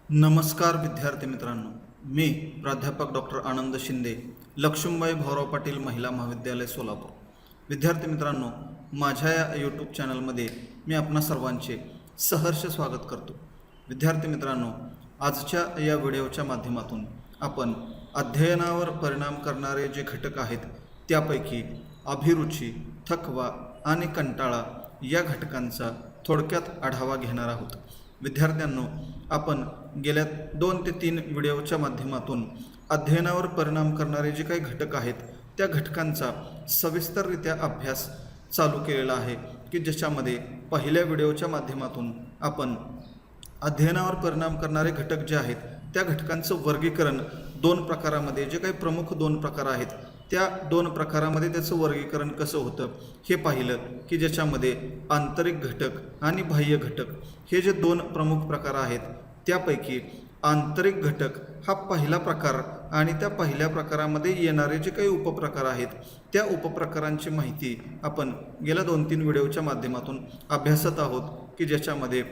नमस्कार विद्यार्थी मित्रांनो, मी प्राध्यापक डॉक्टर आनंद शिंदे, लक्ष्मीबाई भाऊराव पाटील महिला महाविद्यालय सोलापूर. विद्यार्थी मित्रांनो, माझ्या या यूट्यूब चॅनलमध्ये मी आपणा सर्वांचे सहर्ष स्वागत करतो. विद्यार्थी मित्रांनो, आजच्या या व्हिडिओच्या माध्यमातून आपण अध्ययनावर परिणाम करणारे जे घटक आहेत त्यापैकी अभिरुची, थकवा आणि कंटाळा या घटकांचा थोडक्यात आढावा घेणार आहोत. विद्यार्थ्यांनो, आपण गेल्या 2 ते 3 व्हिडिओच्या माध्यमातून अध्ययनावर परिणाम करणारे जे काही घटक आहेत त्या घटकांचा सविस्तररित्या अभ्यास चालू केलेला आहे की ज्याच्यामध्ये पहिल्या व्हिडिओच्या माध्यमातून आपण अध्ययनावर परिणाम करणारे घटक जे आहेत त्या घटकांचं वर्गीकरण 2 प्रकारामध्ये, जे काही प्रमुख 2 प्रकार आहेत त्या 2 प्रकारामध्ये त्याचं वर्गीकरण कसं होतं हे पाहिलं की ज्याच्यामध्ये आंतरिक घटक आणि बाह्य घटक हे जे 2 प्रमुख प्रकार आहेत त्यापैकी आंतरिक घटक हा पहिला प्रकार आणि त्या पहिल्या प्रकारामध्ये येणारे जे काही उपप्रकार आहेत त्या उपप्रकारांची माहिती आपण गेल्या 2-3 व्हिडिओच्या माध्यमातून अभ्यासत आहोत की ज्याच्यामध्ये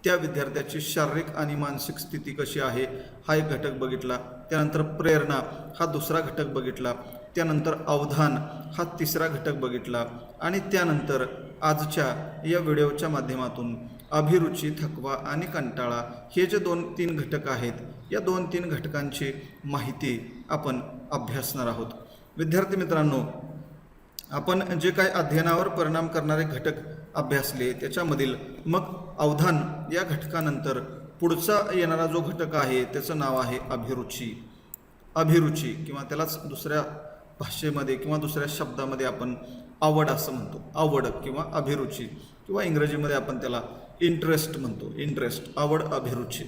त्या विद्यार्थ्याची शारीरिक आणि मानसिक स्थिती कशी आहे हा एक घटक बघितला, त्यानंतर प्रेरणा हा दुसरा घटक बघितला, त्यानंतर अवधान हा तिसरा घटक बघितला आणि त्यानंतर आजच्या या व्हिडिओच्या माध्यमातून अभिरुची, थकवा आणि कंटाळा हे जे 2-3 घटक आहेत या 2-3 घटकांची माहिती आपण अभ्यासणार आहोत. विद्यार्थी मित्रांनो, आपण जे काही अध्ययनावर परिणाम करणारे घटक अभ्यासले त्याच्यामधील मग अवधान या घटकानंतर पुढचा येणारा जो घटक आहे त्याचं नाव आहे अभिरुची. अभिरुची किंवा त्यालाच दुसऱ्या भाषेमध्ये किंवा दुसऱ्या शब्दामध्ये आपण आवड असं म्हणतो. आवड किंवा अभिरुची किंवा इंग्रजीमध्ये आपण त्याला इंटरेस्ट म्हणतो. इंटरेस्ट, आवड, अभिरुची.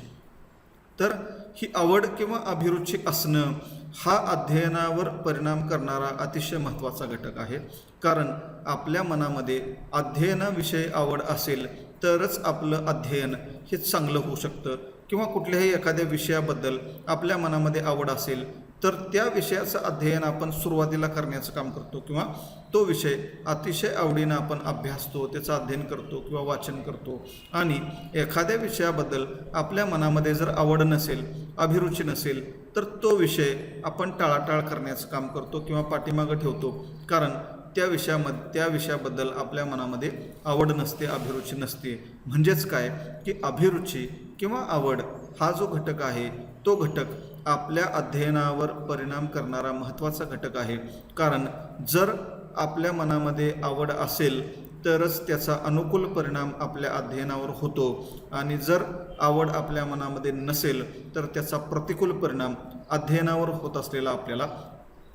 तर ही आवड किंवा अभिरुची असणं हा अध्ययनावर परिणाम करणारा अतिशय महत्त्वाचा घटक आहे. कारण आपल्या मनामध्ये अध्ययनाविषयी आवड असेल तरच आपलं अध्ययन हे चांगलं होऊ शकतं किंवा कुठल्याही एखाद्या विषयाबद्दल आपल्या मनामध्ये आवड असेल तर त्या विषयाचं अध्ययन आपण सुरुवातीला करण्याचं काम करतो किंवा तो विषय अतिशय आवडीनं आपण अभ्यासतो, त्याचं अध्ययन करतो किंवा वाचन करतो. आणि एखाद्या विषयाबद्दल आपल्या मनामध्ये जर आवड नसेल, अभिरुची नसेल तर तो विषय आपण टाळाटाळ करण्याचं काम करतो किंवा पाठीमागं ठेवतो. कारण त्या विषयाबद्दल आपल्या मनामध्ये आवड नसते, अभिरुची नसते. म्हणजेच काय की अभिरुची किंवा आवड हा जो घटक आहे तो घटक आपल्या अध्ययनावर परिणाम करणारा महत्त्वाचा घटक आहे. कारण जर आपल्या मनामध्ये आवड असेल तरच त्याचा अनुकूल परिणाम आपल्या अध्ययनावर होतो आणि जर आवड आपल्या मनामध्ये नसेल तर त्याचा प्रतिकूल परिणाम अध्ययनावर होत असलेला आपल्याला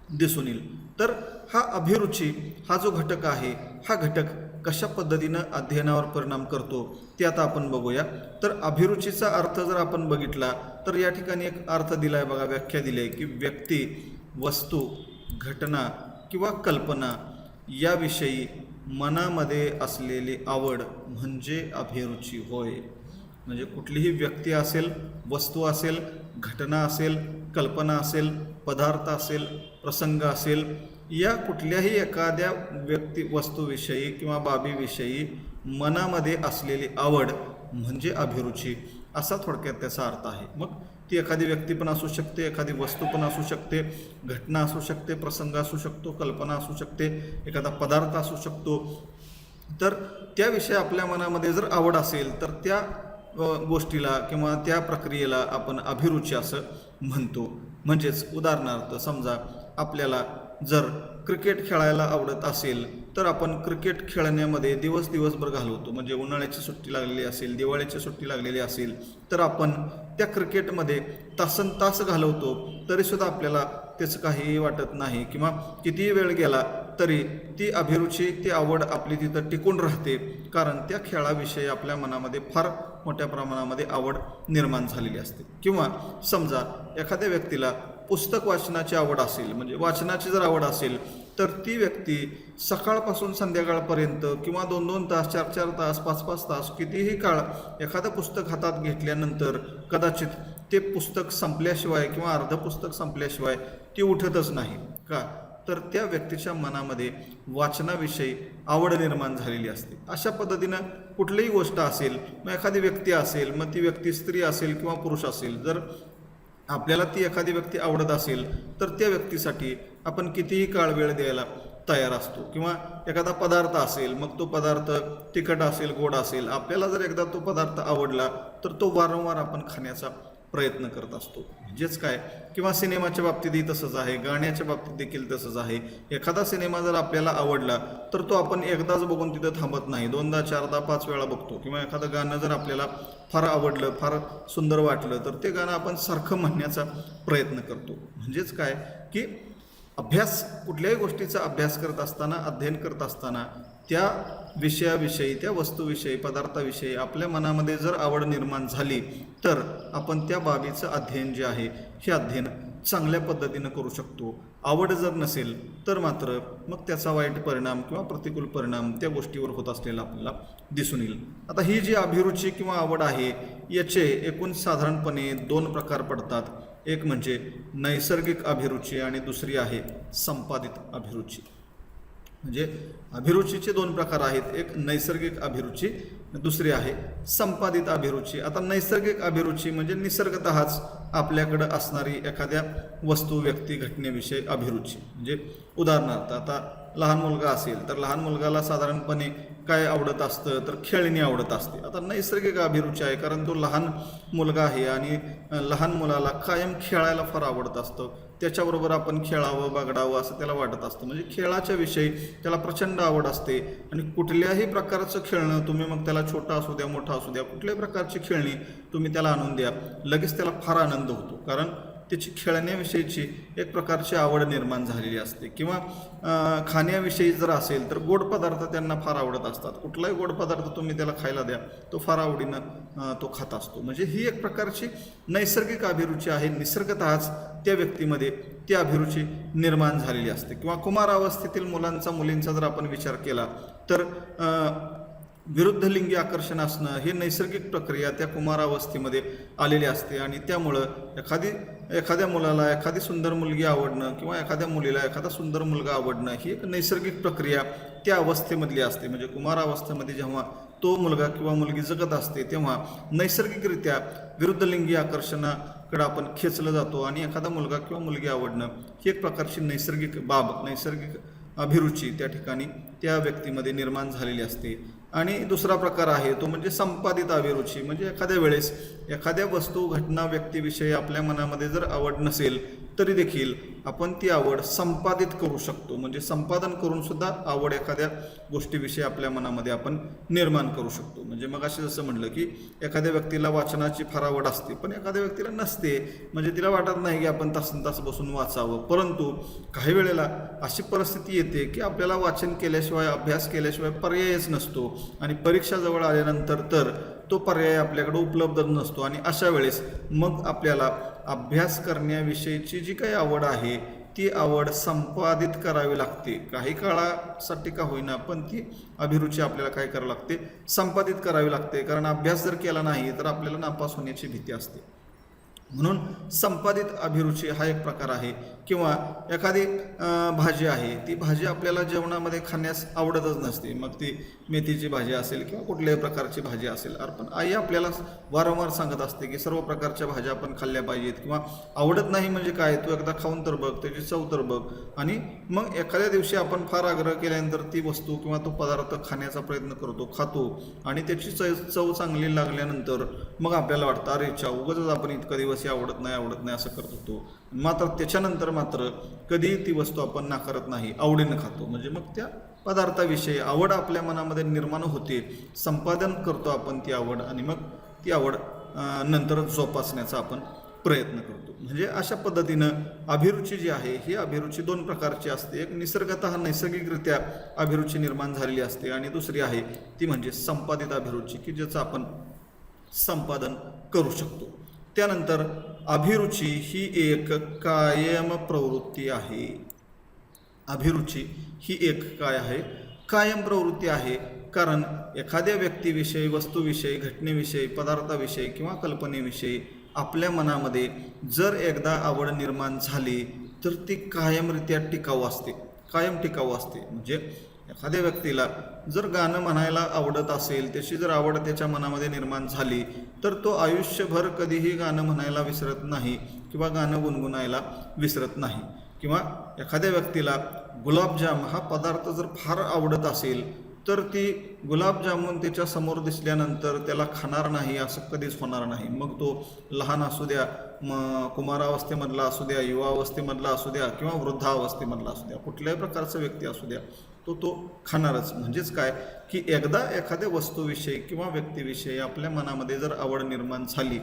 दिसून येईल. तर हा अभिरुची हा जो घटक आहे हा घटक कशा पद्धतीनं अध्ययनावर परिणाम करतो ते आता आपण बघूया. तर अभिरुचीचा अर्थ जर आपण बघितला तर या ठिकाणी एक अर्थ दिला आहे बघा, व्याख्या दिली आहे की व्यक्ती, वस्तू, घटना किंवा कल्पना याविषयी मनामध्ये असलेली आवड म्हणजे अभिरुची होय. म्हणजे कुठलीही व्यक्ती असेल, वस्तू असेल, घटना असेल, कल्पना असेल, पदार्थ असेल, प्रसंग असेल, या कुठल्याही एखाद्या व्यक्ती, वस्तूविषयी किंवा बाबीविषयी मनामध्ये असलेली आवड म्हणजे अभिरुची असा थोडक्यात त्याचा अर्थ आहे. मग ती एखादी व्यक्ती पण असू शकते, एखादी वस्तू पण असू शकते, घटना असू शकते, प्रसंग असू शकतो, कल्पना असू शकते, एखादा पदार्थ असू शकतो. तर त्याविषयी आपल्या मनामध्ये जर आवड असेल तर त्या गोष्टीला किंवा त्या प्रक्रियेला आपण अभिरुची असं म्हणतो. म्हणजेच उदाहरणार्थ समजा आपल्याला जर क्रिकेट खेळायला आवडत असेल तर आपण क्रिकेट खेळण्यामध्ये दिवसभर घालवतो. म्हणजे उन्हाळ्याची सुट्टी लागलेली असेल, दिवाळीची सुट्टी लागलेली असेल तर आपण त्या क्रिकेटमध्ये तासनतास घालवतो तरीसुद्धा आपल्याला त्याचं काहीही वाटत नाही किंवा कितीही वेळ गेला तरी ती अभिरुची, ती आवड आपली तिथं टिकून राहते. कारण त्या खेळाविषयी आपल्या मनामध्ये फार मोठ्या प्रमाणामध्ये आवड निर्माण झालेली असते. किंवा समजा एखाद्या व्यक्तीला पुस्तक वाचनाची आवड असेल, म्हणजे वाचनाची जर आवड असेल तर ती व्यक्ती सकाळपासून संध्याकाळपर्यंत किंवा 2-2 तास, 4-4 तास, 5-5 तास कितीही काळ एखादं पुस्तक हातात घेतल्यानंतर कदाचित ते पुस्तक संपल्याशिवाय किंवा अर्ध पुस्तक संपल्याशिवाय ती उठतच नाही. का तर त्या व्यक्तीच्या मनामध्ये वाचनाविषयी आवड निर्माण झालेली असते. अशा पद्धतीनं कुठलीही गोष्ट असेल, मग एखादी व्यक्ती असेल, मग ती व्यक्ती स्त्री असेल किंवा पुरुष असेल, जर आपल्याला ती एखादी व्यक्ती आवडत असेल तर त्या व्यक्तीसाठी आपण कितीही काळ वेळ द्यायला तयार असतो. किंवा एखादा पदार्थ असेल, मग तो पदार्थ तिखट असेल, गोड असेल, आपल्याला जर एकदा तो पदार्थ आवडला तर तो वारंवार आपण खाण्याचा प्रयत्न करत असतो. म्हणजेच काय, किंवा सिनेमाच्या बाबतीतही तसंच आहे, गाण्याच्या बाबतीत देखील तसंच आहे. एखादा सिनेमा जर आपल्याला आवडला तर तो आपण एकदाच बघून तिथं थांबत नाही, 2दा 4दा 5 वेळा बघतो. किंवा एखादं गाणं जर आपल्याला फार आवडलं, फार सुंदर वाटलं तर ते गाणं आपण सारखं म्हणण्याचा प्रयत्न करतो. म्हणजेच काय की अभ्यास, कुठल्याही गोष्टीचा अभ्यास करत असताना, अध्ययन करत असताना त्या विषयाविषयी, त्या वस्तूविषयी, पदार्थाविषयी आपल्या मनामध्ये जर आवड निर्माण झाली तर आपण त्या बाबीचं अध्ययन जे आहे हे अध्ययन चांगल्या पद्धतीनं करू शकतो. आवड जर नसेल तर मात्र मग त्याचा वाईट परिणाम किंवा प्रतिकूल परिणाम त्या गोष्टीवर होत असलेला आपल्याला दिसून येईल. आता ही जी अभिरुची किंवा आवड आहे याचे एकूण साधारणपणे 2 प्रकार पडतात. एक म्हणजे नैसर्गिक अभिरुची आणि दुसरी आहे संपादित अभिरुची. म्हणजे अभिरुचीचे 2 प्रकार आहेत, एक नैसर्गिक अभिरुची, दुसरी आहे संपादित अभिरुची. आता नैसर्गिक अभिरुची म्हणजे निसर्गतःच आपल्याकडं असणारी एखाद्या वस्तू, व्यक्ती, घटनेविषयी अभिरुची. म्हणजे उदाहरणार्थ आता लहान मुलगा असेल तर लहान मुलगाला साधारणपणे काय आवडत असतं तर खेळणी आवडत असते. आता नैसर्गिक अभिरुची आहे कारण तो लहान मुलगा आहे आणि लहान मुलाला कायम खेळायला फार आवडत असतं. त्याच्याबरोबर आपण खेळावं, बागडावं असं त्याला वाटत असतं. म्हणजे खेळाच्या विषयी त्याला प्रचंड आवड असते आणि कुठल्याही प्रकारचं खेळणं तुम्ही, मग त्याला छोटा असू द्या, मोठा असू द्या, कुठल्याही प्रकारची खेळणी तुम्ही त्याला आणून द्या, लगेच त्याला फार आनंद होतो. कारण त्याची खेळण्याविषयीची एक प्रकारची आवड निर्माण झालेली असते. किंवा खाण्याविषयी जर असेल तर गोड पदार्थ त्यांना फार आवडत असतात. कुठलाही गोड पदार्थ तुम्ही त्याला खायला द्या, तो फार आवडीनं तो खात असतो. म्हणजे ही एक प्रकारची नैसर्गिक अभिरुची आहे. निसर्गतःच त्या व्यक्तीमध्ये ती अभिरुची निर्माण झालेली असते. किंवा कुमारावस्थेतील मुलांचा, मुलींचा जर आपण विचार केला तर विरुद्ध लिंगी आकर्षण असणं ही नैसर्गिक प्रक्रिया त्या कुमारावस्थेमध्ये आलेली असते. आणि त्यामुळं एखाद्या मुलाला एखादी सुंदर मुलगी आवडणं किंवा एखाद्या मुलीला एखादा सुंदर मुलगा आवडणं ही एक नैसर्गिक प्रक्रिया त्या अवस्थेमधली असते. म्हणजे कुमारावस्थेमध्ये जेव्हा तो मुलगा किंवा मुलगी जगत असते तेव्हा नैसर्गिकरित्या विरुद्ध लिंगी आकर्षणाकडे आपण खेचलं जातो आणि एखादा मुलगा किंवा मुलगी आवडणं ही एक प्रकारची नैसर्गिक बाब, नैसर्गिक अभिरुची त्या ठिकाणी त्या व्यक्तीमध्ये निर्माण झालेली असते. आणि दुसरा प्रकार आहे तो म्हणजे संपादित अभिरुची. म्हणजे एखाद्या वेळेस एखाद्या वस्तू, घटना, व्यक्तीविषयी आपल्या मनामध्ये जर आवड नसेल तरी देखील आपण ती आवड संपादित करू शकतो. म्हणजे संपादन करून सुद्धा आवड एखाद्या गोष्टीविषयी आपल्या मनामध्ये आपण निर्माण करू शकतो. म्हणजे मग असे जसं म्हणलं की एखाद्या व्यक्तीला वाचनाची फार आवड असते पण एखाद्या व्यक्तीला नसते. म्हणजे तिला वाटत नाही की आपण तासन बसून वाचावं. परंतु काही वेळेला अशी परिस्थिती येते की आपल्याला वाचन केल्याशिवाय, अभ्यास केल्याशिवाय पर्यायच नसतो आणि परीक्षा जवळ आल्यानंतर तर तो पर्याय आपल्याकडे उपलब्ध नसतो. आणि अशा वेळेस मग आपल्याला अभ्यास करण्याविषयीची जी काही आवड आहे ती आवड संपादित करावी लागते. काही काळासाठी का होईना पण ती अभिरुची आपल्याला काय करावी लागते, संपादित करावी लागते. कारण अभ्यास जर केला नाही तर आपल्याला नापास होण्याची भीती असते. म्हणून संपादित अभिरुची हा एक प्रकार आहे. किंवा एखादी भाजी आहे, ती भाजी आपल्याला जेवणामध्ये खाण्यास आवडतच नसते. मग ती मेथीची भाजी असेल किंवा कुठल्याही प्रकारची भाजी असेल, पण आई आपल्याला वारंवार सांगत असते की सर्व प्रकारच्या भाज्या आपण खाल्ल्या पाहिजेत. किंवा आवडत नाही म्हणजे काय, तू एकदा खाऊन तर बघ, त्याची चव तर बघ. आणि मग एखाद्या दिवशी आपण फार आग्रह केल्यानंतर ती वस्तू किंवा तो पदार्थ खाण्याचा प्रयत्न करतो, खातो आणि त्याची चव चांगली लागल्यानंतर मग आपल्याला वाटतं अरे चा उगाचच आपण इतका दिवस आवडत नाही असं करत होतो. मात्र त्याच्यानंतर मात्र कधी ती वस्तू आपण नाकारत नाही, आवडीनं खातो. म्हणजे मग त्या पदार्थाविषयी आवड आपल्या मनामध्ये निर्माण होते, संपादन करतो आपण ती आवड आणि मग ती आवड नंतर जोपासण्याचा आपण प्रयत्न करतो. म्हणजे अशा पद्धतीनं अभिरुची जी आहे ही अभिरुची 2 प्रकारची असते. एक निसर्गतः नैसर्गिकरित्या अभिरुची निर्माण झालेली असते आणि दुसरी आहे ती म्हणजे संपादित अभिरुची की ज्याचं आपण संपादन करू शकतो. त्यानंतर अभिरुची ही एक कायम प्रवृत्ती आहे. अभिरुची ही एक काय आहे, कायम प्रवृत्ती आहे. कारण एखाद्या व्यक्तीविषयी, वस्तूविषयी, घटनेविषयी, पदार्थाविषयी किंवा कल्पनेविषयी आपल्या मनामध्ये जर एकदा आवड निर्माण झाली तर ती कायमरित्या टिकाऊ असते. कायम टिकाऊ असते. म्हणजे एखाद्या व्यक्तीला जर गाणं म्हणायला आवडत असेल, त्याची जर आवड त्याच्या मनामध्ये निर्माण झाली, तर तो आयुष्यभर कधीही गाणं म्हणायला विसरत नाही किंवा गाणं गुणगुणायला विसरत नाही. किंवा एखाद्या व्यक्तीला गुलाबजाम हा पदार्थ जर फार आवडत असेल, तर ती गुलाबजामुन त्याच्या समोर दिसल्यानंतर त्याला खाणार नाही असं कधीच होणार नाही. मग तो लहान असू द्या, कुमारावस्थेमधला असू द्या, युवावस्थेमधला असू द्या किंवा वृद्धावस्थेमधला असू द्या, कुठल्याही प्रकारचा व्यक्ती असू द्या, तो खाणारच. म्हणजेच काय की एकदा एखाद्या वस्तूविषयी किंवा व्यक्तीविषयी आपल्या मनामध्ये जर आवड निर्माण झाली,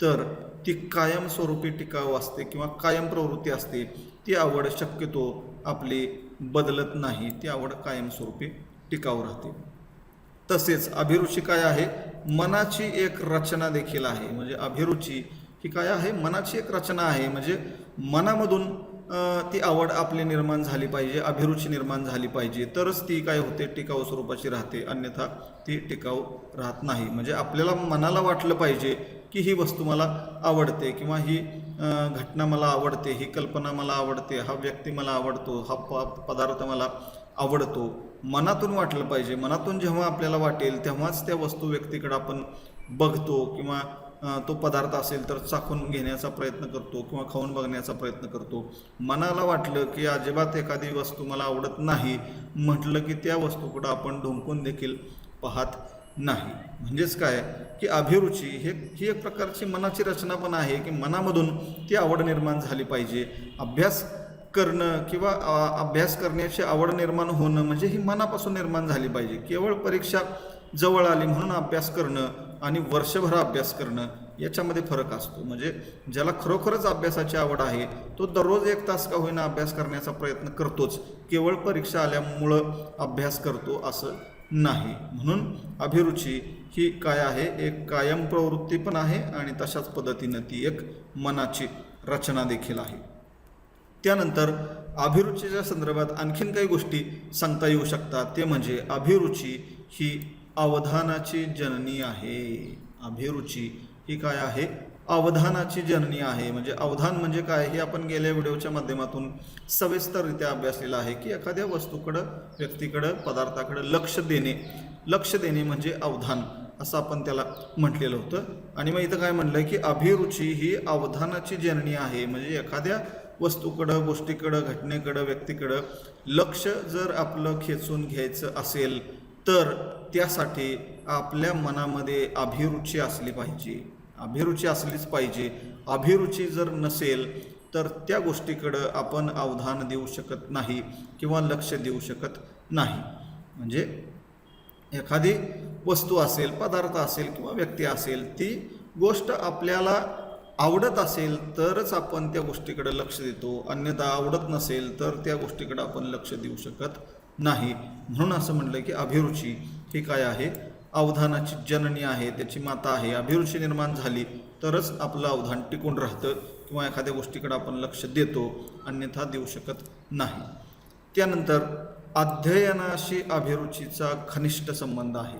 तर ती कायमस्वरूपी टिकाऊ असते किंवा कायम प्रवृत्ती असते. ती आवड शक्यतो आपली बदलत नाही, ती आवड कायमस्वरूपी टिकाऊ राहते. तसेच अभिरुची काय आहे? मनाची एक रचना देखील आहे. म्हणजे अभिरुची ही काय आहे? मनाची एक रचना आहे. म्हणजे मनामधून ती आवड आपली निर्माण झाली पाहिजे, अभिरुची निर्माण झाली पाहिजे, तरच ती काय होते? टिकाऊ स्वरूपाची राहते, अन्यथा ती टिकाऊ राहत नाही. म्हणजे आपल्याला मनाला वाटलं पाहिजे की ही वस्तू मला आवडते किंवा ही घटना मला आवडते, ही कल्पना मला आवडते, हा व्यक्ती मला आवडतो, हा पदार्थ मला आवडतो. मनातून वाटलं पाहिजे. मनातून जेव्हा आपल्याला वाटेल तेव्हाच त्या वस्तू व्यक्तीकडे आपण बघतो किंवा तो पदार्थ असेल तर चाखून घेण्याचा प्रयत्न करतो किंवा खाऊन बघण्याचा प्रयत्न करतो. मनाला वाटलं की अजिबात एखादी वस्तू मला आवडत नाही म्हटलं की त्या वस्तूकडं आपण ढोंकून देखील पाहत नाही. म्हणजेच काय की अभिरुची ही एक प्रकारची मनाची रचना पण आहे की मनामधून ती आवड निर्माण झाली पाहिजे. अभ्यास करणं किंवा अभ्यास करण्याची आवड निर्माण होणं म्हणजे ही मनापासून निर्माण झाली पाहिजे. केवळ परीक्षा जवळ आली म्हणून अभ्यास करणं आणि वर्षभर अभ्यास करणं याच्यामध्ये फरक असतो. म्हणजे ज्याला खरोखरच अभ्यासाची आवड आहे तो दररोज 1 तास का होईना अभ्यास करण्याचा प्रयत्न करतोच, केवळ परीक्षा आल्यामुळं अभ्यास करतो असं नाही. म्हणून अभिरुची ही काय आहे? एक कायम प्रवृत्ती पण आहे आणि तशाच पद्धतीनं ती एक मनाची रचना देखील आहे. त्यानंतर अभिरुचीच्या संदर्भात आणखीन काही गोष्टी सांगता येऊ शकतात. ते म्हणजे अभिरुची ही अवधानाची जननी आहे. अभिरुची ही काय आहे? अवधानाची जननी आहे. म्हणजे अवधान म्हणजे काय हे आपण गेल्या व्हिडिओच्या माध्यमातून सविस्तररित्या अभ्यासलेलं आहे की एखाद्या वस्तूकडं, व्यक्तीकडं, पदार्थाकडं लक्ष देणे म्हणजे अवधान असं आपण त्याला म्हटलेलं होतं. आणि मग इथं काय म्हणलं की अभिरुची ही अवधानाची जननी आहे. म्हणजे एखाद्या वस्तूकडं, गोष्टीकडं, घटनेकडं, व्यक्तीकडं लक्ष जर आपलं खेचून घ्यायचं असेल तर त्यासाठी आपल्या मनामध्ये अभिरुची असली पाहिजे. अभिरुची असलीच पाहिजे. अभिरुची जर नसेल तर त्या गोष्टीकडं आपण अवधान देऊ शकत नाही किंवा लक्ष देऊ शकत नाही. म्हणजे एखादी वस्तू असेल, पदार्थ असेल किंवा व्यक्ती असेल, ती गोष्ट आपल्याला आवडत असेल तरच आपण त्या गोष्टीकडे लक्ष देतो, अन्यथा आवडत नसेल तर त्या गोष्टीकडे आपण लक्ष देऊ शकत नाही. म्हणून असं म्हणलं की अभिरुची ही काय आहे? अवधानाची जननी आहे, त्याची माता आहे. अभिरुची निर्माण झाली तरच आपलं अवधान टिकून राहतं किंवा एखाद्या गोष्टीकडे आपण लक्ष देतो, अन्यथा देऊ शकत नाही. त्यानंतर अध्ययनाशी अभिरुचीचा घनिष्ठ संबंध आहे.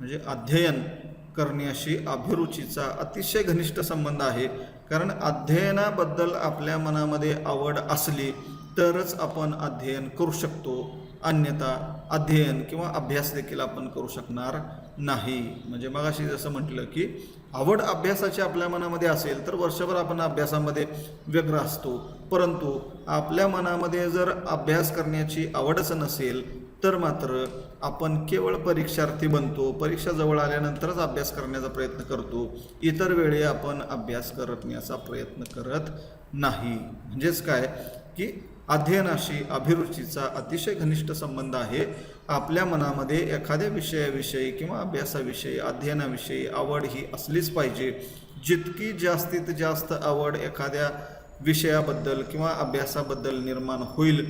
म्हणजे अध्ययन करण्याशी अभिरुचीचा अतिशय घनिष्ठ संबंध आहे. कारण अध्ययनाबद्दल आपल्या मनामध्ये आवड असली तरच आपण अध्ययन करू शकतो, अन्यथा अध्ययन किंवा अभ्यास देखील आपण करू शकणार नाही. म्हणजे मगाशी जसं म्हटलं की आवड अभ्यासाची आपल्या मनामध्ये असेल तर वर्षभर आपण अभ्यासामध्ये व्यग्र असतो, परंतु आपल्या मनामध्ये जर अभ्यास करण्याची आवडच नसेल तर मात्र आपण केवळ परीक्षार्थी बनतो. परीक्षा जवळ आल्यानंतरच अभ्यास करण्याचा प्रयत्न करतो, इतर वेळी आपण अभ्यास करण्याचा प्रयत्न करत नाही. म्हणजेच काय की अध्ययनाशी अभिरुचीचा अतिशय घनिष्ठ संबंध आहे. आपल्या मनामध्ये एखाद्या विषयाविषयी किंवा अभ्यासाविषयी, अध्ययनाविषयी आवड ही असलीच पाहिजे. जितकी जास्तीत जास्त आवड एखाद्या विषयाबद्दल किंवा अभ्यासाबद्दल निर्माण होईल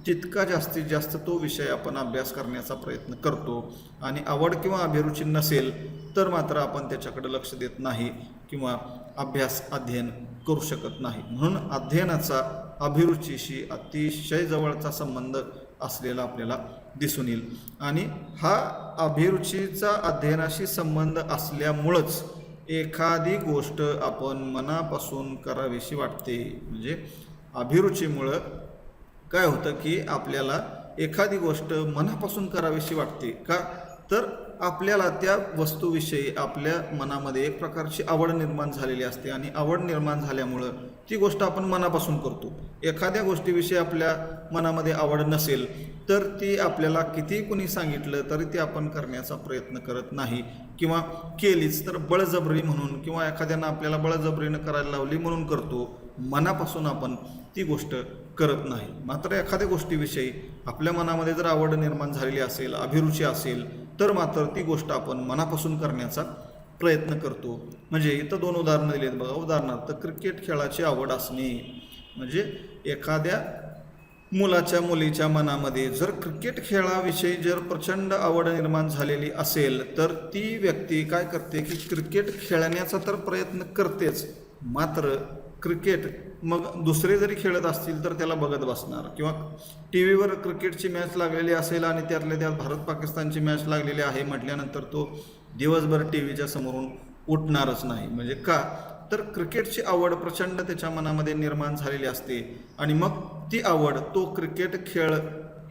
तितका जास्तीत जास्त तो विषय आपण अभ्यास करण्याचा प्रयत्न करतो. आणि आवड किंवा अभिरुची नसेल तर मात्र आपण त्याच्याकडे लक्ष देत नाही किंवा अध्ययन करू शकत नाही. म्हणून अध्ययनाचा अभिरुचीशी अतिशय जवळचा संबंध असलेला आपल्याला दिसून येईल. आणि हा अभिरुचीचा अध्ययनाशी संबंध असल्यामुळंच एखादी गोष्ट आपण मनापासून करावीशी वाटते. म्हणजे अभिरुचीमुळं काय होतं की आपल्याला एखादी गोष्ट मनापासून करावीशी वाटते का, तर आपल्याला त्या वस्तूविषयी आपल्या मनामध्ये एक प्रकारची आवड निर्माण झालेली असते आणि आवड निर्माण झाल्यामुळं ती गोष्ट आपण मनापासून करतो. एखाद्या गोष्टीविषयी आपल्या मनामध्ये आवड नसेल तर ती आपल्याला कितीही कुणी सांगितलं तरी ती आपण करण्याचा प्रयत्न करत नाही, किंवा केलीच तर बळजबरी म्हणून, किंवा एखाद्यानं आपल्याला बळजबरीनं करायला लावली म्हणून करतो. मनापासून आपण ती गोष्ट करत नाही. मात्र एखाद्या गोष्टीविषयी आपल्या मनामध्ये जर आवड निर्माण झालेली असेल, अभिरुची असेल, तर मात्र ती गोष्ट आपण मनापासून करण्याचा प्रयत्न करतो. म्हणजे इथं 2 उदाहरणं दिली आहेत बघा. उदाहरणार्थ क्रिकेट खेळाची आवड असणे, म्हणजे एखाद्या मुलाच्या मुलीच्या मनामध्ये जर क्रिकेट खेळाविषयी जर प्रचंड आवड निर्माण झालेली असेल तर ती व्यक्ती काय करते की क्रिकेट खेळण्याचा तर प्रयत्न करतेच, मात्र क्रिकेट मग दुसरे जरी खेळत असतील तर त्याला बघत बसणार, किंवा टी व्हीवर क्रिकेटची मॅच लागलेली असेल आणि त्यातल्या त्यात भारत पाकिस्तानची मॅच लागलेली आहे म्हटल्यानंतर तो दिवसभर टी व्हीच्या समोरून उठणारच नाही. म्हणजे का, तर क्रिकेटची आवड प्रचंड त्याच्या मनामध्ये निर्माण झालेली असते आणि मग ती आवड तो क्रिकेट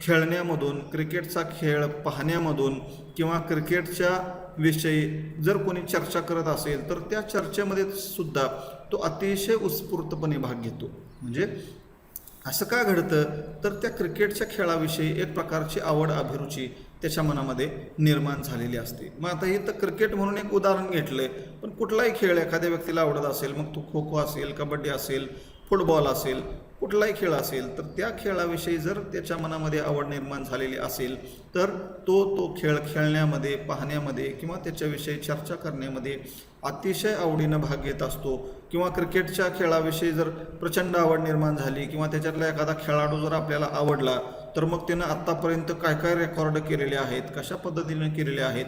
खेळण्यामधून, क्रिकेटचा खेळ पाहण्यामधून, किंवा क्रिकेटच्या विषयी जर कोणी चर्चा करत असेल तर त्या चर्चेमध्ये सुद्धा तो अतिशय उत्स्फूर्तपणे भाग घेतो. म्हणजे असं का घडतं, तर त्या क्रिकेटच्या खेळाविषयी एक प्रकारची आवड, अभिरुची त्याच्या मनामध्ये निर्माण झालेली असते. मग आता हे तर क्रिकेट म्हणून एक उदाहरण घेतलंय, पण कुठलाही खेळ एखाद्या व्यक्तीला आवडत असेल, मग तो खो खो असेल, कबड्डी असेल, फुटबॉल असेल, कुठलाही खेळ असेल, तर त्या खेळाविषयी जर त्याच्या मनामध्ये आवड निर्माण झालेली असेल तर तो खेळ खेळण्यामध्ये, पाहण्यामध्ये किंवा त्याच्याविषयी चर्चा करण्यामध्ये अतिशय आवडीनं भाग घेत असतो. किंवा क्रिकेटच्या खेळाविषयी जर प्रचंड आवड निर्माण झाली किंवा त्याच्यातला एखादा खेळाडू जर आपल्याला आवडला तर मग त्यानं आत्तापर्यंत काय काय रेकॉर्ड केलेले आहेत, कशा पद्धतीने केलेले आहेत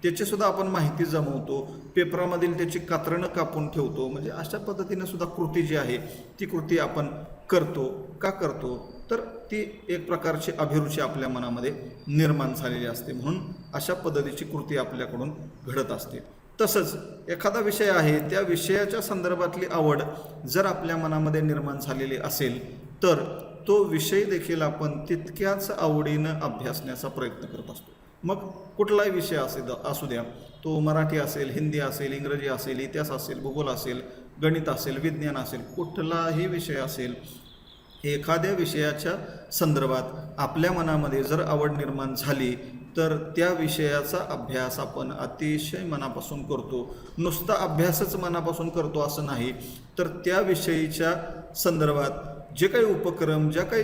त्याचीसुद्धा आपण माहिती जमवतो, पेपरामधील त्याची कात्रणं कापून ठेवतो. म्हणजे अशा पद्धतीने सुद्धा कृती जी आहे ती कृती आपण करतो. का करतो, तर ती एक प्रकारची अभिरुची आपल्या मनामध्ये निर्माण झालेली असते, म्हणून अशा पद्धतीची कृती आपल्याकडून घडत असते. तसंच एखादा विषय आहे, त्या विषयाच्या संदर्भातली आवड जर आपल्या मनामध्ये निर्माण झालेली असेल तर तो विषय देखील आपण तितक्याच आवडीनं अभ्यासण्याचा प्रयत्न करत असतो. मग कुठलाही विषय असू द्या, तो मराठी असेल, हिंदी असेल, इंग्रजी असेल, इतिहास असेल, भूगोल असेल, गणित असेल, विज्ञान असेल, कुठलाही विषय असेल, एखाद्या विषयाच्या संदर्भात आपल्या मनामध्ये जर आवड निर्माण झाली तर त्या विषयाचा अभ्यास आपण अतिशय मनापासून करतो. नुसता अभ्यासच मनापासून करतो असं नाही, तर त्या विषयीच्या संदर्भात जे काही उपक्रम, ज्या काही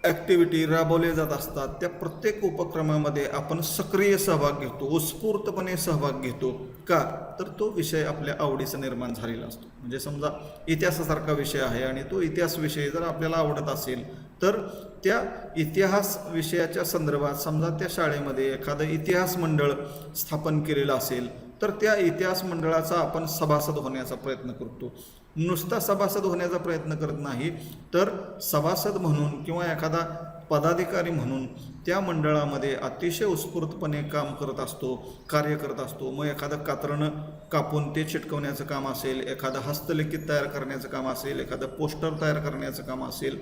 ॲक्टिव्हिटी राबवले जात असतात त्या प्रत्येक उपक्रमामध्ये आपण सक्रिय सहभाग घेतो, उत्स्फूर्तपणे सहभाग घेतो. का, तर तो विषय आपल्या आवडीचा निर्माण झालेला असतो. म्हणजे समजा इतिहासासारखा विषय आहे आणि तो इतिहास विषय जर आपल्याला आवडत असेल तर त्या इतिहास विषयाच्या संदर्भात समजा त्या शाळेमध्ये एखादं इतिहास मंडळ स्थापन केलेलं असेल तर त्या इतिहास मंडळाचा आपण सभासद होण्याचा प्रयत्न करतो. नुसता सभासद होण्याचा प्रयत्न करत नाही तर सभासद म्हणून किंवा एखादा पदाधिकारी म्हणून त्या मंडळामध्ये अतिशय उत्स्फूर्तपणे काम करत असतो, कार्य करत असतो. मग एखादं कात्रणं कापून ते चिटकवण्याचं काम असेल, एखादं हस्तलिखित तयार करण्याचं काम असेल, एखादं पोस्टर तयार करण्याचं काम असेल,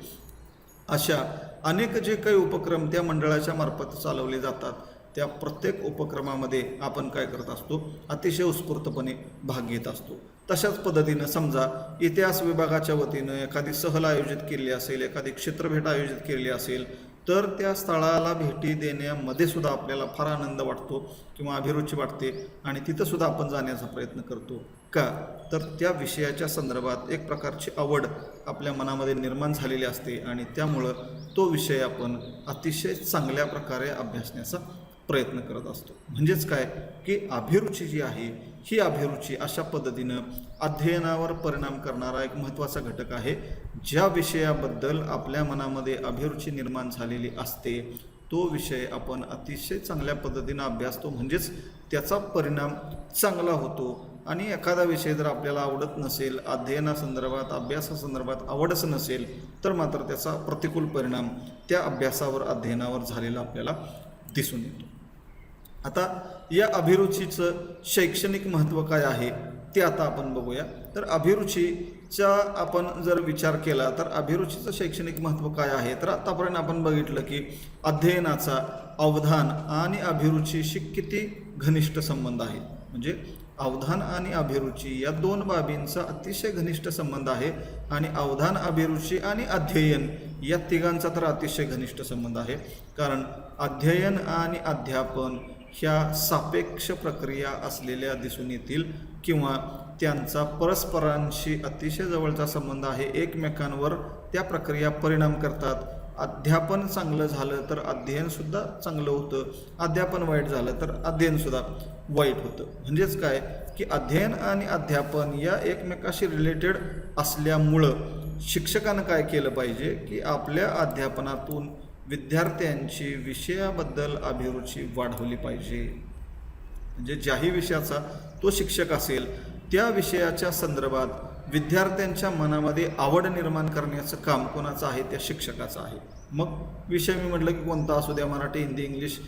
अशा अनेक जे काही उपक्रम त्या मंडळाच्या मार्फत चालवले जातात त्या प्रत्येक उपक्रमामध्ये आपण काय करत असतो, अतिशय उत्स्फूर्तपणे भाग घेत असतो. तशाच पद्धतीनं समजा इतिहास विभागाच्या वतीनं एखादी सहल आयोजित केली असेल, एखादी क्षेत्रभेट आयोजित केली असेल तर त्या स्थळाला भेटी देण्यामध्ये सुद्धा आपल्याला फार आनंद वाटतो किंवा अभिरुची वाटते आणि तिथंसुद्धा आपण जाण्याचा प्रयत्न करतो. का, तर त्या विषयाच्या संदर्भात एक प्रकारची आवड आपल्या मनामध्ये निर्माण झालेली असते आणि त्यामुळं तो विषय आपण अतिशय चांगल्या प्रकारे अभ्यासण्याचा प्रयत्न करत असतो. म्हणजेच काय की अभिरुची जी आहे ही अभिरुची अशा पद्धतीनं अध्ययनावर परिणाम करणारा एक महत्त्वाचा घटक आहे. ज्या विषयाबद्दल आपल्या मनामध्ये अभिरुची निर्माण झालेली असते तो विषय आपण अतिशय चांगल्या पद्धतीनं अभ्यासतो, म्हणजेच त्याचा परिणाम चांगला होतो. आणि एखादा विषय जर आपल्याला आवडत नसेल, अध्ययनासंदर्भात, अभ्यासासंदर्भात आवडच नसेल तर मात्र त्याचा प्रतिकूल परिणाम त्या अभ्यासावर, अध्ययनावर झालेला आपल्याला दिसून येतो. आता या अभिरुचीचं शैक्षणिक महत्त्व काय आहे ते आता आपण बघूया. तर अभिरुचीचा आपण जर विचार केला तर अभिरुचीचं शैक्षणिक महत्त्व काय आहे, तर आतापर्यंत आपण बघितलं की अध्ययनाचा अवधान आणि अभिरुचीशी किती घनिष्ठ संबंध आहे. म्हणजे अवधान आणि अभिरुची या दोन बाबींचा अतिशय घनिष्ठ संबंध आहे आणि अवधान, अभिरुची आणि अध्ययन या तिघांचा तर अतिशय घनिष्ठ संबंध आहे. कारण अध्ययन आणि अध्यापन ह्या सापेक्ष प्रक्रिया असलेल्या दिसून येतील किंवा त्यांचा परस्परांशी अतिशय जवळचा संबंध आहे. एकमेकांवर त्या प्रक्रिया परिणाम करतात. अध्यापन चांगलं झालं तर अध्ययनसुद्धा चांगलं होतं, अध्यापन वाईट झालं तर अध्ययनसुद्धा वाईट होतं. म्हणजेच काय की अध्ययन आणि अध्यापन या एकमेकाशी रिलेटेड असल्यामुळं शिक्षकानं काय केलं पाहिजे की आपल्या अध्यापनातून विद्यार्थ्यांची विषयाबद्दल अभिरुची वाढवली पाहिजे. म्हणजे ज्याही विषयाचा तो शिक्षक असेल त्या विषयाच्या संदर्भात विद्यार्थ्यांच्या मनामध्ये आवड निर्माण करण्याचं काम कोणाचं आहे, त्या शिक्षकाचं आहे. मग विषय मी म्हटलं की कोणता असू द्या, मराठी, हिंदी, इंग्लिश,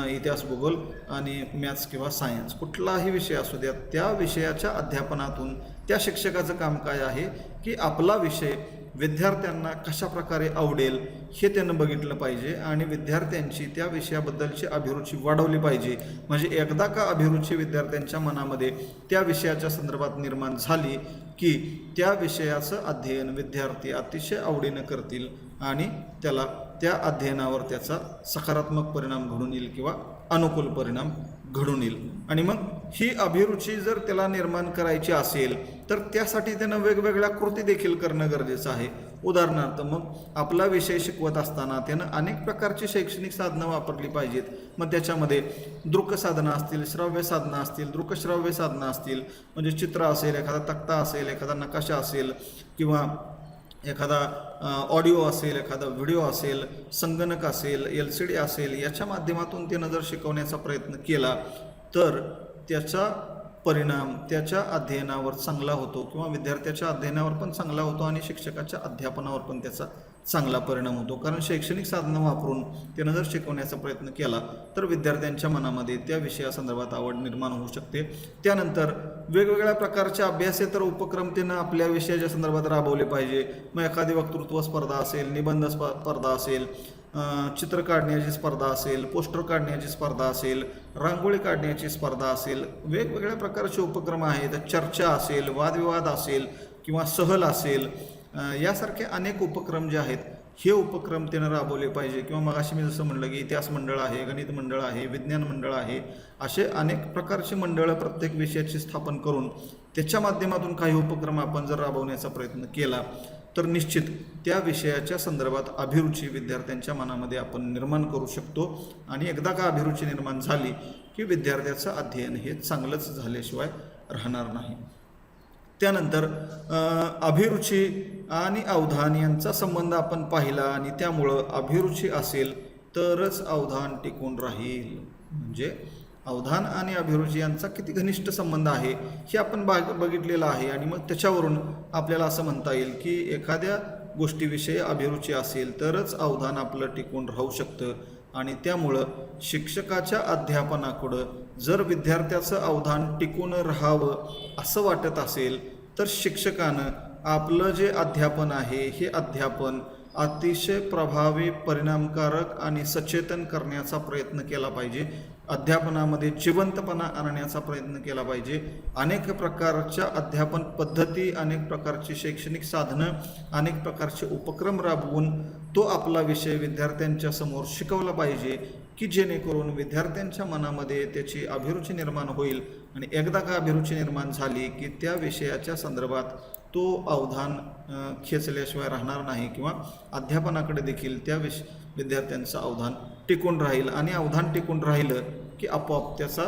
इतिहास, भूगोल आणि मॅथ्स किंवा सायन्स, कुठलाही विषय असू द्या, त्या विषयाच्या अध्यापनातून त्या शिक्षकाचं काम काय आहे की आपला विषय विद्यार्थ्यांना कशा प्रकारे आवडेल हे त्यानं बघितलं पाहिजे आणि विद्यार्थ्यांची त्या विषयाबद्दलची अभिरुची वाढवली पाहिजे. म्हणजे एकदा का अभिरुची विद्यार्थ्यांच्या मनामध्ये त्या विषयाच्या संदर्भात निर्माण झाली की त्या विषयाचं अध्ययन विद्यार्थी अतिशय आवडीनं करतील आणि त्याला त्या अध्ययनावर त्याचा सकारात्मक परिणाम घडून येईल किंवा अनुकूल परिणाम घडून येईल. आणि मग ही अभिरुची जर त्याला निर्माण करायची असेल तर त्यासाठी त्यानं वेगवेगळ्या कृती देखील करणं गरजेचं आहे. उदाहरणार्थ मग आपला विषय शिकवत असताना त्यानं अनेक प्रकारची शैक्षणिक साधनं वापरली पाहिजेत. मग त्याच्यामध्ये दृक साधनं असतील, श्राव्य साधनं असतील, दृकश्राव्य साधनं असतील, म्हणजे चित्र असेल, एखादा तक्ता असेल, एखादा नकाशा असेल किंवा एखादा ऑडिओ असेल, एखादा व्हिडिओ असेल, संगणक असेल, LCD असेल, याच्या माध्यमातून त्यानं जर शिकवण्याचा प्रयत्न केला तर त्याचा परिणाम त्याच्या अध्ययनावर चांगला होतो किंवा विद्यार्थ्याच्या अध्ययनावर पण चांगला होतो आणि शिक्षकाच्या अध्यापनावर पण त्याचा चांगला परिणाम होतो. कारण शैक्षणिक साधनं वापरून त्यानं जर शिकवण्याचा प्रयत्न केला तर विद्यार्थ्यांच्या मनामध्ये त्या विषयासंदर्भात आवड निर्माण होऊ शकते. त्यानंतर वेगवेगळ्या प्रकारचे अभ्यासेतर उपक्रम त्यानं आपल्या विषयाच्या संदर्भात राबवले पाहिजे. मग एखादी वक्तृत्व स्पर्धा असेल, निबंध स्पर्धा असेल, चित्र काढण्याची स्पर्धा असेल, पोस्टर काढण्याची स्पर्धा असेल, रांगोळी काढण्याची स्पर्धा असेल, वेगवेगळ्या प्रकारचे उपक्रम आहेत. चर्चा असेल, वादविवाद असेल किंवा सहल असेल, यासारखे अनेक उपक्रम जे आहेत हे उपक्रम त्यानं राबवले पाहिजे. किंवा मगाशी मी जसं म्हणलं की इतिहास मंडळ आहे, गणित मंडळ आहे, विज्ञान मंडळ आहे, असे अनेक प्रकारची मंडळं प्रत्येक विषयाची स्थापन करून त्याच्या माध्यमातून काही उपक्रम आपण जर राबवण्याचा प्रयत्न केला तर निश्चित त्या विषयाच्या संदर्भात अभिरुची विद्यार्थ्यांच्या मनामध्ये आपण निर्माण करू शकतो. आणि एकदा का अभिरुची निर्माण झाली की विद्यार्थ्याचं अध्ययन हे चांगलंच झाल्याशिवाय राहणार नाही. त्यानंतर अभिरुची आणि अवधान यांचा संबंध आपण पाहिला आणि त्यामुळं अभिरुची असेल तरच अवधान टिकून राहील. म्हणजे अवधान आणि अभिरुची यांचा किती घनिष्ठ संबंध आहे हे आपण बघितलेलं आहे. आणि मग त्याच्यावरून आपल्याला असं म्हणता येईल की एखाद्या गोष्टीविषयी अभिरुची असेल तरच अवधान आपलं टिकून राहू शकतं. आणि त्यामुळं शिक्षकाच्या अध्यापनाकडं जर विद्यार्थ्याचं अवधान टिकून राहावं असं वाटत असेल तर शिक्षकानं आपलं जे अध्यापन आहे हे अध्यापन अतिशय प्रभावी, परिणामकारक आणि सचेतन करण्याचा प्रयत्न केला पाहिजे. अध्यापनामध्ये जिवंतपणा आणण्याचा प्रयत्न केला पाहिजे. अनेक प्रकारच्या अध्यापन पद्धती, अनेक प्रकारची शैक्षणिक साधनं, अनेक प्रकारचे उपक्रम राबवून तो आपला विषय विद्यार्थ्यांच्या समोर शिकवला पाहिजे की जेणेकरून विद्यार्थ्यांच्या मनामध्ये त्याची अभिरुची निर्माण होईल. आणि एकदा का अभिरुची निर्माण झाली की त्या विषयाच्या संदर्भात तो अवधान खेचल्याशिवाय राहणार नाही किंवा अध्यापनाकडे देखील त्या विद्यार्थ्यांचं अवधान टिकून राहील. आणि अवधान टिकून राहिलं की आपोआप त्याचा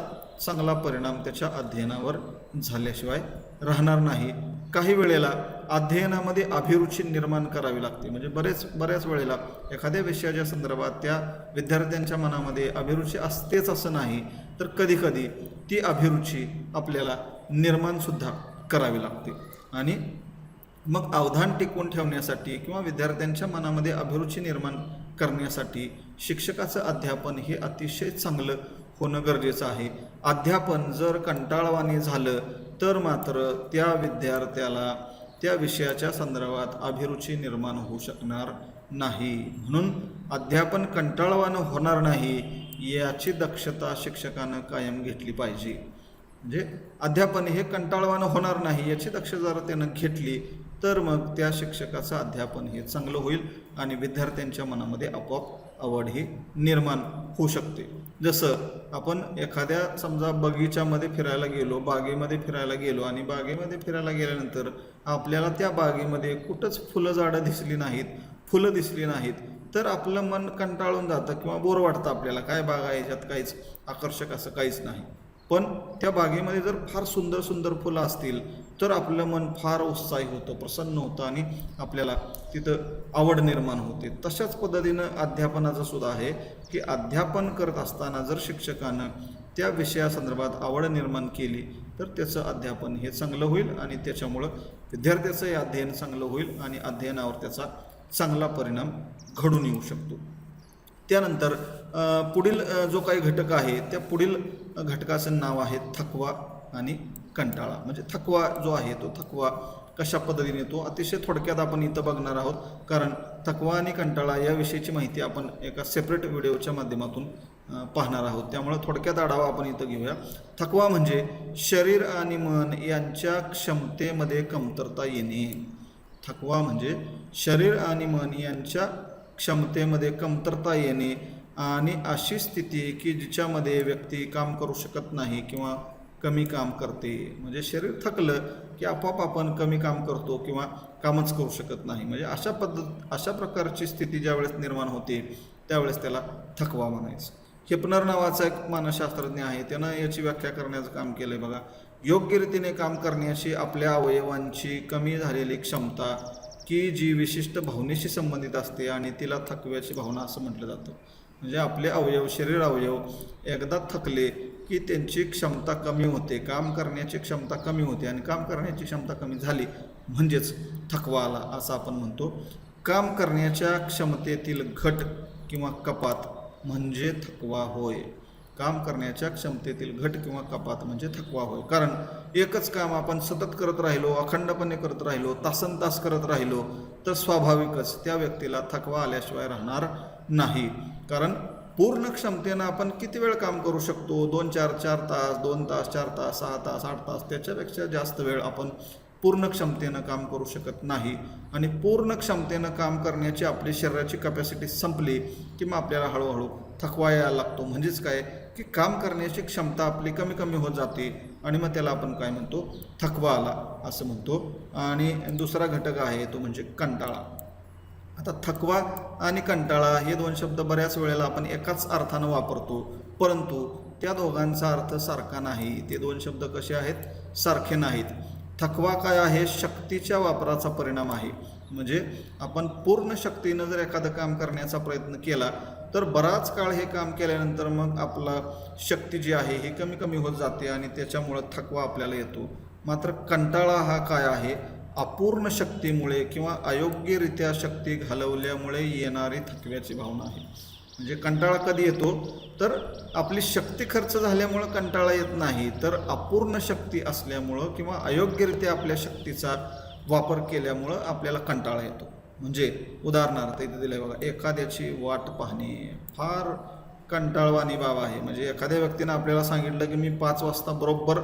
चांगला परिणाम त्याच्या अध्ययनावर झाल्याशिवाय राहणार नाही. काही वेळेला अध्ययनामध्ये अभिरुची निर्माण करावी लागते. म्हणजे बऱ्याच वेळेला एखाद्या विषयाच्या संदर्भात त्या विद्यार्थ्यांच्या मनामध्ये अभिरुची असतेच असं नाही, तर कधीकधी ती अभिरुची आपल्याला निर्माणसुद्धा करावी लागते. आणि मग अवधान टिकवून ठेवण्यासाठी किंवा विद्यार्थ्यांच्या मनामध्ये अभिरुची निर्माण करण्यासाठी शिक्षकाचं अध्यापन हे अतिशय चांगलं होणं गरजेचं आहे. अध्यापन जर कंटाळवाणी झालं तर मात्र त्या विद्यार्थ्याला त्या विषयाच्या संदर्भात अभिरुची निर्माण होऊ शकणार नाही. म्हणून अध्यापन कंटाळवाणं होणार नाही याची दक्षता शिक्षकानं कायम घेतली पाहिजे. म्हणजे अध्यापन हे कंटाळवाणं होणार नाही याची दक्षता जर त्यानं घेतली तर मग त्या शिक्षकाचं अध्यापन हे चांगलं होईल आणि विद्यार्थ्यांच्या मनामध्ये आपोआप आवड ही निर्माण होऊ शकते. जसं आपण एखाद्या समजा बगीच्यामध्ये फिरायला गेलो, बागेमध्ये फिरायला गेलो आणि बागेमध्ये फिरायला गेल्यानंतर आपल्याला त्या बागेमध्ये कुठंच फुलं झाडं दिसली नाहीत, फुलं दिसली नाहीत, तर आपलं मन कंटाळून जातं किंवा बोर वाटतं आपल्याला. काय बाग आहे, याच्यात काहीच आकर्षक असं काहीच नाही. पण त्या बागेमध्ये जर फार सुंदर सुंदर फुलं असतील तर आपलं मन फार उत्साही होतं, प्रसन्न होतं आणि आपल्याला तिथं आवड निर्माण होते. तशाच पद्धतीनं अध्यापनाचं सुद्धा आहे की अध्यापन करत असताना जर शिक्षकानं त्या विषयासंदर्भात आवड निर्माण केली तर त्याचं अध्यापन हे चांगलं होईल आणि त्याच्यामुळं विद्यार्थ्याचंही अध्ययन चांगलं होईल आणि अध्ययनावर त्याचा चांगला परिणाम घडून येऊ शकतो. त्यानंतर पुढील जो काही घटक आहे त्या पुढील घटकाचं नाव आहे थकवा आणि कंटाळा. म्हणजे थकवा जो आहे तो थकवा कशा पद्धतीने येतो अतिशय थोडक्यात आपण इथं बघणार आहोत, कारण थकवा आणि कंटाळा याविषयीची माहिती आपण एका सेपरेट व्हिडिओच्या माध्यमातून पाहणार आहोत. त्यामुळे थोडक्यात आढावा आपण इथं घेऊया. थकवा म्हणजे शरीर आणि मन यांच्या क्षमतेमध्ये कमतरता येणे. थकवा म्हणजे शरीर आणि मन यांच्या क्षमतेमध्ये कमतरता येणे आणि अशी स्थिती की जिच्यामध्ये व्यक्ती काम करू शकत नाही किंवा कमी काम करते. म्हणजे शरीर थकलं की आपोआप आपण कमी काम करतो किंवा कामच करू शकत नाही. म्हणजे अशा प्रकारची स्थिती ज्यावेळेस निर्माण होते त्यावेळेस त्याला थकवा म्हणायचं. हिप्नर नावाचा एक मानसशास्त्रज्ञ आहे, त्यानं याची व्याख्या करण्याचं काम केलं आहे बघा. योग्य रीतीने काम करण्याची आपल्या अवयवांची कमी झालेली क्षमता की जी विशिष्ट भावनेशी संबंधित असते आणि तिला थकव्याची भावना असं म्हटलं जातं. म्हणजे आपले अवयव, शरीर अवयव एकदा थकले की त्यांची क्षमता कमी होते, काम करण्याची क्षमता कमी होते आणि काम करण्याची क्षमता कमी झाली म्हणजेच थकवा आला असं आपण म्हणतो. काम करण्याच्या क्षमतेतील घट किंवा कपात म्हणजे थकवा होय. काम करण्याच्या क्षमतेतील घट किंवा कपात म्हणजे थकवा होय. कारण एकच काम आपण सतत करत राहिलो, अखंडपणे करत राहिलो, तासनतास करत राहिलो तर स्वाभाविकच त्या व्यक्तीला थकवा आल्याशिवाय राहणार नाही. कारण पूर्ण क्षमतेनं आपण किती वेळ काम करू शकतो? 4 तास, 2 तास, 4 तास, 6 तास, 8 तास, त्याच्यापेक्षा जास्त वेळ आपण पूर्ण क्षमतेनं काम करू शकत नाही. आणि पूर्ण क्षमतेनं काम करण्याची आपली शरीराची कॅपॅसिटी संपली की मग आपल्याला हळूहळू थकवा यायला लागतो. म्हणजेच काय की काम करण्याची क्षमता आपली कमी कमी होत जाते आणि मग त्याला आपण काय म्हणतो? थकवा आला असं म्हणतो. आणि दुसरा घटक आहे तो म्हणजे कंटाळा. आता थकवा आणि कंटाळा हे दोन शब्द बऱ्याच वेळेला आपण एकाच अर्थानं वापरतो, परंतु त्या दोघांचा अर्थ सारखा नाही. ते दोन शब्द कसे आहेत? सारखे नाहीत. थकवा काय आहे? शक्तीच्या वापराचा परिणाम आहे. म्हणजे आपण पूर्ण शक्तीनं जर एखादं काम करण्याचा प्रयत्न केला तर बराच काळ हे काम केल्यानंतर मग आपला शक्ती जी आहे ही कमी कमी होत जाते आणि त्याच्यामुळं थकवा आपल्याला येतो. मात्र कंटाळा हा काय आहे? अपूर्ण शक्तीमुळे किंवा अयोग्यरित्या शक्ती घालवल्यामुळे येणारी थकव्याची भावना आहे. म्हणजे कंटाळा कधी येतो? तर आपली शक्ती खर्च झाल्यामुळं कंटाळा येत नाही, तर अपूर्ण शक्ती असल्यामुळं किंवा अयोग्यरित्या आपल्या शक्तीचा वापर केल्यामुळं आपल्याला कंटाळा येतो. म्हणजे उदाहरणार्थ इथे दिलं आहे बघा, एखाद्याची वाट पाहणे फार कंटाळवाणी बाब आहे. म्हणजे एखाद्या व्यक्तीनं आपल्याला सांगितलं की मी 5 वाजता बरोबर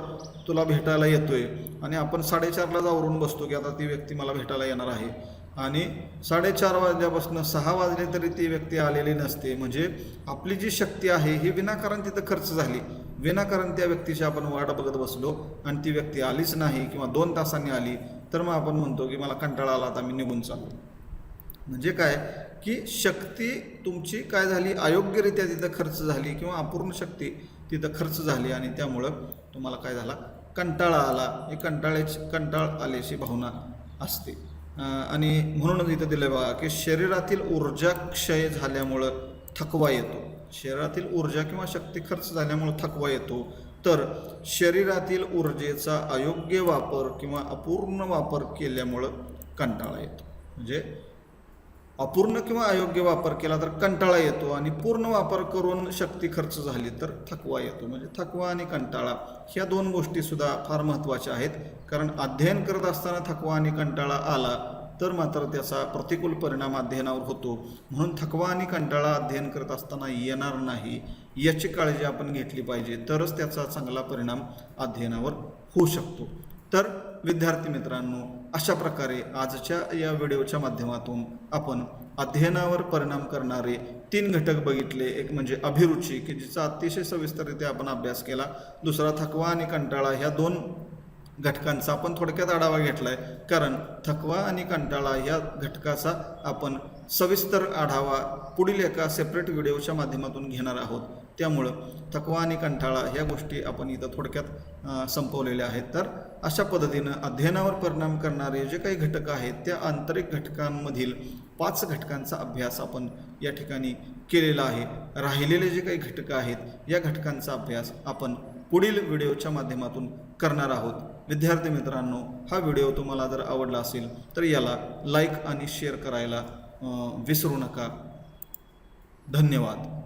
तुला भेटायला येतोय आणि आपण 4:30ला आवरून बसतो की आता ती व्यक्ती मला भेटायला येणार आहे आणि 4:30 वाजल्यापासून 6 वाजले तरी ती व्यक्ती आलेली नसते. म्हणजे आपली जी शक्ती आहे ही विनाकारण तिथं खर्च झाली. विनाकारण त्या व्यक्तीची आपण वाट बघत बसलो आणि ती व्यक्ती आलीच नाही किंवा 2 तासांनी आली तर मग आपण म्हणतो की मला कंटाळा आला, आता मी निघून चाललो. म्हणजे काय की शक्ती तुमची काय झाली? अयोग्यरित्या तिथं खर्च झाली किंवा अपूर्ण शक्ती तिथं खर्च झाली आणि त्यामुळं तुम्हाला काय झाला? कंटाळा आला. ही कंटाळ आल्याची भावना असते. आणि म्हणूनच इथं दिलं आहे बघा की शरीरातील ऊर्जा क्षय झाल्यामुळं थकवा येतो. शरीरातील ऊर्जा किंवा शक्ती खर्च झाल्यामुळं थकवा येतो. तर शरीरातील ऊर्जेचा अयोग्य वापर किंवा अपूर्ण वापर केल्यामुळं कंटाळा येतो. म्हणजे अपूर्ण किंवा अयोग्य वापर केला तर कंटाळा येतो आणि पूर्ण वापर करून शक्ती खर्च झाली तर थकवा येतो. म्हणजे थकवा आणि कंटाळा ह्या दोन गोष्टीसुद्धा फार महत्त्वाच्या आहेत. कारण अध्ययन करत असताना थकवा आणि कंटाळा आला तर मात्र त्याचा प्रतिकूल परिणाम अध्ययनावर होतो. म्हणून थकवा आणि कंटाळा अध्ययन करत असताना येणार नाही याची काळजी आपण घेतली पाहिजे, तरच त्याचा चांगला परिणाम अध्ययनावर होऊ शकतो. तर विद्यार्थी मित्रांनो, अशा प्रकारे आजच्या या व्हिडिओच्या माध्यमातून आपण अध्ययनावर परिणाम करणारे 3 घटक बघितले. एक म्हणजे अभिरुची, की जिचा अतिशय सविस्तररित्या आपण अभ्यास केला. दुसरा थकवा आणि कंटाळा, ह्या 2 घटकांचा आपण थोडक्यात आढावा घेतला आहे. कारण थकवा आणि कंटाळा या घटकाचा आपण सविस्तर आढावा पुढील एका सेपरेट व्हिडिओच्या माध्यमातून घेणार आहोत. त्यामुळं थकवा आणि कंटाळा ह्या गोष्टी आपण इथं थोडक्यात संपवलेल्या आहेत. तर अशा पद्धतीनं अध्ययनावर परिणाम करणारे जे काही घटक आहेत त्या आंतरिक घटकांमधील 5 घटकांचा अभ्यास आपण या ठिकाणी केलेला आहे. राहिलेले जे काही घटक आहेत या घटकांचा अभ्यास आपण पुढील व्हिडिओच्या माध्यमातून करणार आहोत. विद्यार्थी मित्रांनो, हा व्हिडिओ तुम्हाला जर आवडला असेल तर याला लाईक आणि शेअर करायला विसरू नका. धन्यवाद.